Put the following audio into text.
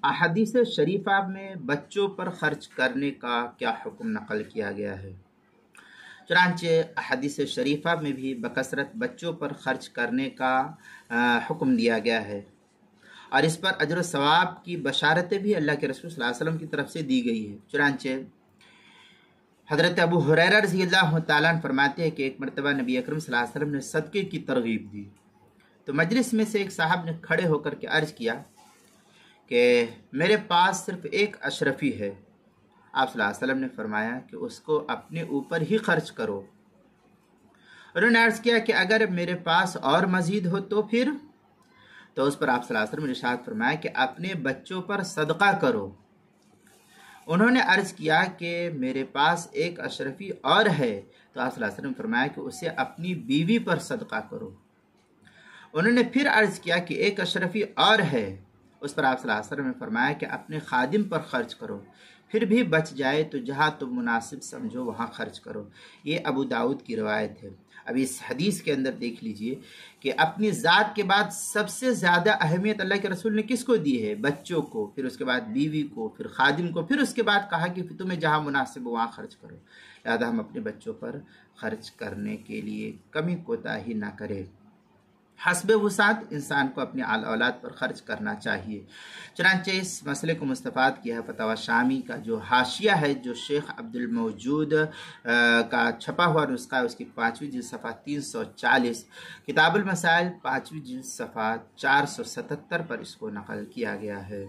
احادیث شریفہ میں بچوں پر خرچ کرنے کا کیا حکم نقل کیا گیا ہے؟ چنانچہ احادیث شریفہ میں بھی بکثرت بچوں پر خرچ کرنے کا حکم دیا گیا ہے، اور اس پر اجر و ثواب کی بشارتیں بھی اللہ کے رسول صلی اللہ علیہ وسلم کی طرف سے دی گئی ہے۔ چنانچہ حضرت ابو ہریرہ رضی اللہ تعالیٰ عنہ فرماتے ہیں کہ ایک مرتبہ نبی اکرم صلی اللہ علیہ وسلم نے صدقے کی ترغیب دی، تو مجلس میں سے ایک صاحب نے کھڑے ہو کر کے عرض کیا کہ میرے پاس صرف ایک اشرفی ہے۔ آپ صلی اللہ علیہ وسلم نے فرمایا کہ اس کو اپنے اوپر ہی خرچ کرو۔ انہوں نے عرض کیا کہ اگر میرے پاس اور مزید ہو تو پھر؟ تو اس پر آپ صلی اللہ علیہ وسلم نے ارشاد فرمایا کہ اپنے بچوں پر صدقہ کرو۔ انہوں نے عرض کیا کہ میرے پاس ایک اشرفی اور ہے، تو آپ صلی اللہ علیہ وسلم نے فرمایا کہ اسے اپنی بیوی پر صدقہ کرو۔ انہوں نے پھر عرض کیا کہ ایک اشرفی اور ہے، اس پر آپ صلی اللہ علیہ وسلم نے فرمایا کہ اپنے خادم پر خرچ کرو، پھر بھی بچ جائے تو جہاں تم مناسب سمجھو وہاں خرچ کرو۔ یہ ابو داؤد کی روایت ہے۔ اب اس حدیث کے اندر دیکھ لیجئے کہ اپنی ذات کے بعد سب سے زیادہ اہمیت اللہ کے رسول نے کس کو دی ہے؟ بچوں کو، پھر اس کے بعد بیوی کو، پھر خادم کو، پھر اس کے بعد کہا کہ تمہیں جہاں مناسب ہو وہاں خرچ کرو۔ لہذا ہم اپنے بچوں پر خرچ کرنے کے لیے کمی کوتاہی نہ کریں، حسب وسعت انسان کو اپنی اولاد پر خرچ کرنا چاہیے۔ چنانچہ اس مسئلے کو مستفاد کیا ہے فتاوی شامی کا جو حاشیہ ہے، جو شیخ عبد الموجود کا چھپا ہوا نسخہ ہے، اس کی 5ویں جلد صفحہ 340، کتاب المسائل 5ویں جلد صفحہ 477 پر اس کو نقل کیا گیا ہے۔